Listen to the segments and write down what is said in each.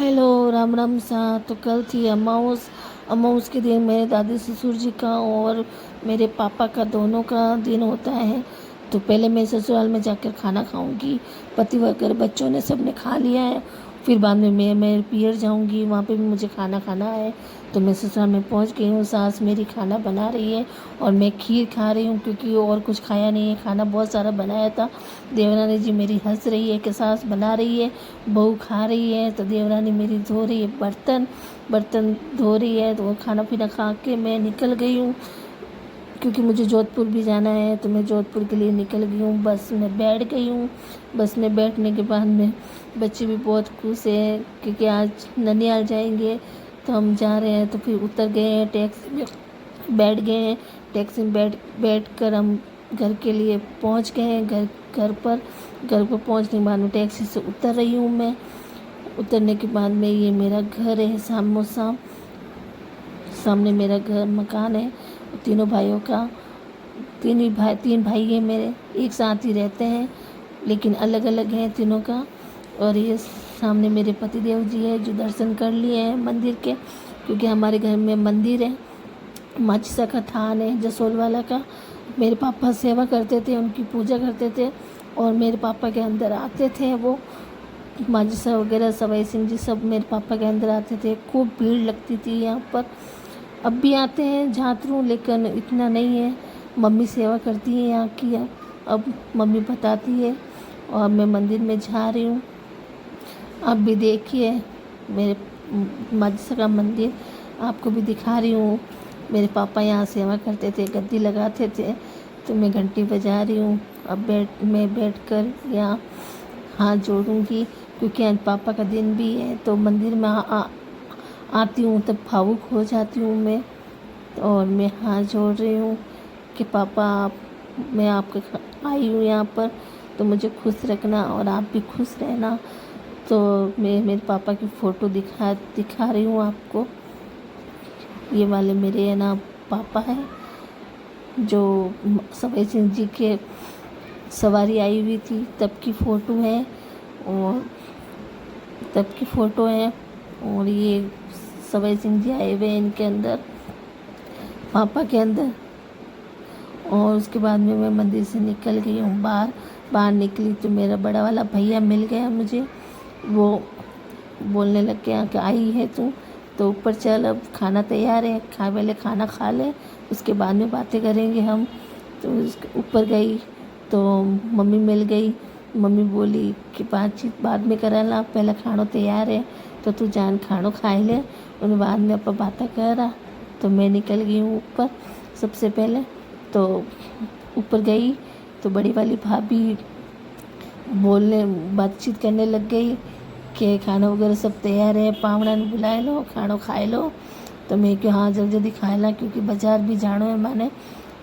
Hello, Ram Ram सा। तो कल थी अमावस। अमावस के दिन मेरे दादी ससुर जी का और मेरे पापा का दोनों का दिन होता है। तो पहले मैं ससुराल में जाकर खाना खाऊंगी। पति वगैरह बच्चों ने सबने खा लिया है। फिर बाद में मैं पियर जाऊंगी, वहाँ पे भी मुझे खाना खाना है। तो मैं ससुराल में पहुँच गई हूँ। सास मेरी खाना बना रही है और मैं खीर खा रही हूँ क्योंकि और कुछ खाया नहीं है। खाना बहुत सारा बनाया था। देवरानी जी मेरी हंस रही है कि सास बना रही है, बहू खा रही है। तो देवरानी मेरी धो रही है बर्तन, बर्तन धो रही है। तो वो खाना पीना खा के मैं निकल गई हूँ क्योंकि मुझे जोधपुर भी जाना है। तो मैं जोधपुर के लिए निकल गई हूँ। बस में बैठ गई हूँ। बस में बैठने के बाद में बच्चे भी बहुत खुश हैं क्योंकि आज ननिहाल जाएंगे। तो हम जा रहे हैं। तो फिर उतर गए हैं, टैक्सी में बैठ गए हैं। टैक्सी में बैठ कर हम घर के लिए पहुँच गए हैं। घर पर पहुँचने के बाद में टैक्सी से उतर रही हूँ मैं। उतरने के बाद में ये मेरा घर है, सामने मेरा घर मकान है तीनों भाइयों का। तीन भाई हैं मेरे, एक साथ ही रहते हैं लेकिन अलग अलग हैं तीनों का। और ये सामने मेरे पतिदेव जी है जो दर्शन कर लिए हैं मंदिर के, क्योंकि हमारे घर में मंदिर है, माचिसा का थान है जसोल वाला का। मेरे पापा सेवा करते थे, उनकी पूजा करते थे और मेरे पापा के अंदर आते थे। वो माजिसा वगैरह सवाई सिंह जी सब मेरे पापा के अंदर आते थे। खूब भीड़ लगती थी यहाँ पर। अब भी आते हैं झांतरू, लेकिन इतना नहीं है। मम्मी सेवा करती है यहाँ की। अब मम्मी बताती है और मैं मंदिर में जा रही हूँ। आप भी देखिए मेरे माजिसा का मंदिर, आपको भी दिखा रही हूँ। मेरे पापा यहाँ सेवा करते थे, गद्दी लगाते थे। तो मैं घंटी बजा रही हूँ। अब मैं बैठ कर यहाँ हाथ जोड़ूंगी क्योंकि आज पापा का दिन भी है। तो मंदिर में आती हूँ तब भावुक हो जाती हूँ मैं। और मैं हाथ जोड़ रही हूँ कि पापा मैं आपके आई हूँ यहाँ पर, तो मुझे खुश रखना और आप भी खुश रहना। तो मैं मेरे पापा की फ़ोटो दिखा रही हूँ आपको। ये वाले मेरे है ना पापा हैं जो सवाई सिंह जी के सवारी आई हुई थी तब की फ़ोटो है। और और ये सवाई सिंह जी आए हुए हैं इनके अंदर, पापा के अंदर। और उसके बाद में मैं मंदिर से निकल गई हूँ। बाहर निकली तो मेरा बड़ा वाला भैया मिल गया मुझे। वो बोलने लग गया कि आई है तू, तो ऊपर चल, अब खाना तैयार है, पहले खाना खा ले, उसके बाद में बातें करेंगे हम। तो ऊपर गई तो मम्मी मिल गई। मम्मी बोली कि बातचीत बाद में कराला, पहले खाना तैयार है तो तू जान खाना खाए ले, उन बाद में अपन बातें करा। तो मैं निकल गई हूँ ऊपर सबसे पहले। तो ऊपर गई तो बड़ी वाली भाभी बोलने बातचीत करने लग गई कि खाना वगैरह सब तैयार है, पावड़ा ने बुलाए लो, खाना खाए लो। तो मैं क्यों हाँ जल्दी जल्दी खाए ला क्योंकि बाजार भी जानो है माने।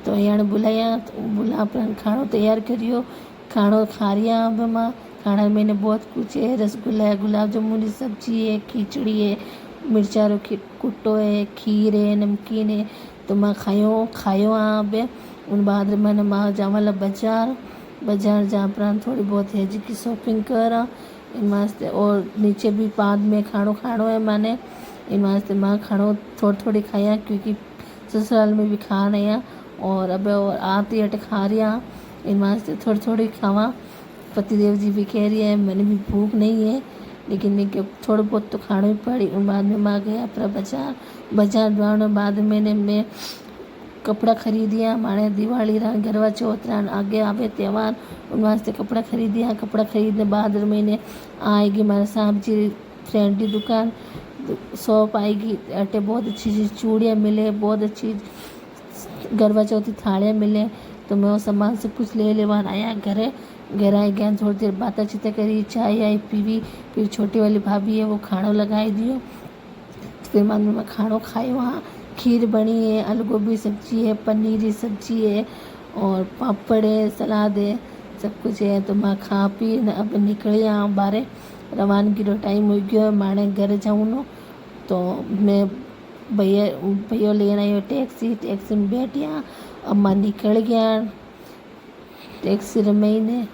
तो यहाँ बुलाया तो बोला अपन खाना तैयार करियो। खाना खा रिया अब माँ। खाना मैंने बहुत कुछ है, रसगुल्ला है, गुलाब जामुन की सब्जी है, खिचड़ी है, मिर्चारो कुट्टो है, खीर है, नमकीन है। तो माँ खायो आप। उन बाद मैंने माँ जावाला बाजार जहाँ पर थोड़ी बहुत है जी की शॉपिंग करा इन वास्ते। और नीचे भी बाद में खानो है माने इन वास्ते माँ खानो थोड़ी खाया क्योंकि ससुराल में भी खा रहे हैं और अब और आती हट खा रहा इन वास्ते थोड़ी खावा। पतिदेव जी भी कह रही है, मैंने भी भूख नहीं है लेकिन मैं थोड़ा बहुत तो खाना ही पड़ी। उन बाद में माँ गया अपना बाजार जाने बाद मैं कपड़ा खरीदिया। माने दिवाली रहा, गरबा चौथ रहा, आगे आवे त्यौहार, उन वास्ते कपड़ा खरीदिया। कपड़ा खरीदने बाद महीने आएगी हमारे साहब जी फ्रेंड की दुकान शॉप आएगी। अटे बहुत अच्छी चीज़ चूड़ियाँ मिले, बहुत अच्छी गरबा चौथी थालियाँ मिले। तो मैं वो सामान सब कुछ ले लेवान आया घर आए गया। थोड़ी देर बातें चीतें करी, चाय आई पीवी। फिर छोटी वाली भाभी है वो खाना लगाई दियो। फिर मन में खाना खाए। वहाँ खीर बनी है, आलू गोभी सब्जी है, पनीर की सब्जी है और पापड़ है, सलाद है, सब कुछ है। तो मैं खा पी अब निकली यहाँ बारे रवानगी रो टाइम हो गयो है माने घर जाऊँ। तो मैं भैया लेना आयो टैक्सी में बैठिया। अम्मा निकल गया टैक्सी रमईने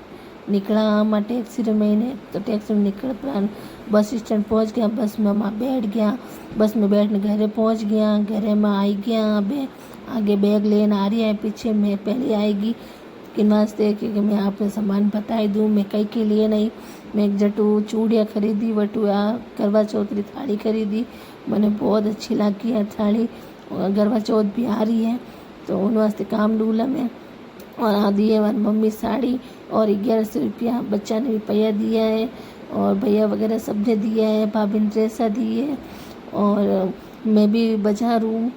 निकला अम्मा टैक्सी रमईने। तो टैक्सी में निकल पर बस स्टैंड पहुंच गया, बस में वहाँ बैठ गया, बस में बैठने घरे पहुंच गया, घरे में आई गया। अब आगे बैग लेने आ रही है, पीछे मैं पहले आएगी कि वास्ते क्योंकि मैं आपको सामान बताई दूँ मैं कहीं के लिए नहीं। मैं एक जटू चूड़ियाँ खरीदी, वटुआ करवा चौथ की थाली खरीदी, मैंने बहुत अच्छी लगी है थाली। करवा चौथ भी आ रही है तो उन वास्ते काम लूला मैं। और आधी है हमारी मम्मी साड़ी और 1100 रुपया बच्चा ने भी पैया दिया है और भैया वगैरह सब ने दिया है, भाभी ने ड्रेसा दी है। और मैं भी बाजार हूँ,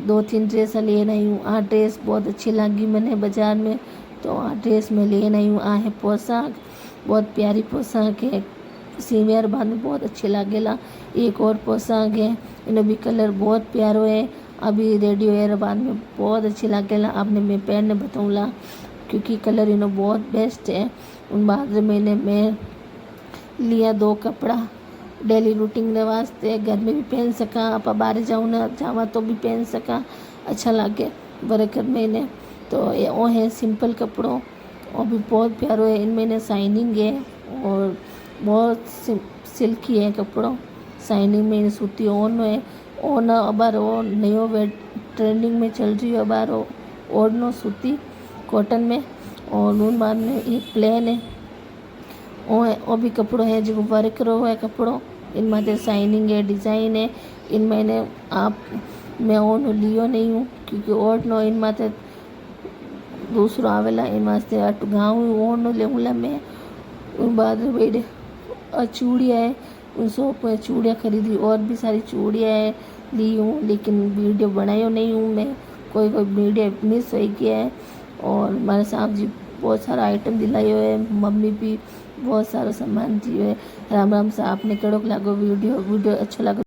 2-3 ड्रेस लेन आई हूँ। ड्रेस बहुत अच्छी लगी मैंने बाज़ार में, तो ड्रेस में लेन आई हूँ। है पोशाक, बहुत प्यारी पोशाक है, सीवियर बांध बहुत अच्छी लागेला। एक और पोशाक है, इन्हें भी कलर बहुत प्यारो है, अभी रेडी वेयर बाद में बहुत अच्छी लागेला। आपने मैं पहनने बताऊँगा क्योंकि कलर इन्हें बहुत बेस्ट है। उन बाद मैंने मैं लिया 2 कपड़ा डेली रूटीन के वास्ते, घर में भी पहन सका, आप बाहर जाऊँ ना जावा तो भी पहन सका, अच्छा लगे बरकर मैंने। तो ये वो है सिंपल कपड़ों, और भी बहुत प्यारो है, इनमें ने शाइनिंग है और बहुत सिल्की है कपड़ों, शाइनिंग में सूती ओन है। ओन अबार वो नयो वे ट्रेंडिंग में चल रही है अबार ओढ़नो सूती कॉटन में। और उन बाद में एक प्लेन है वो भी कपड़ों है जो वर्क रो है कपड़ों, इनमें शाइनिंग है डिज़ाइन है। इनमें ने आप मैं ओन लियो नहीं हूँ क्योंकि ओढ़नो इनमें दूसरो आवेला, इन वास्ते अट गाँव ओढ़नो लेऊला मैं। उन बाद मेरे चूड़ियाँ है, उन शॉप में चूड़ियाँ खरीदी, और भी सारी चूड़ियाँ है ली हूँ, लेकिन वीडियो बनाई नहीं हूँ मैं, कोई वीडियो मिस हो गया है। और हमारे साहब जी बहुत सारा आइटम दिलाए हुए है, मम्मी भी बहुत सारा सामान दिए है। राम राम साहब ने कड़क लागो वीडियो अच्छा लगा।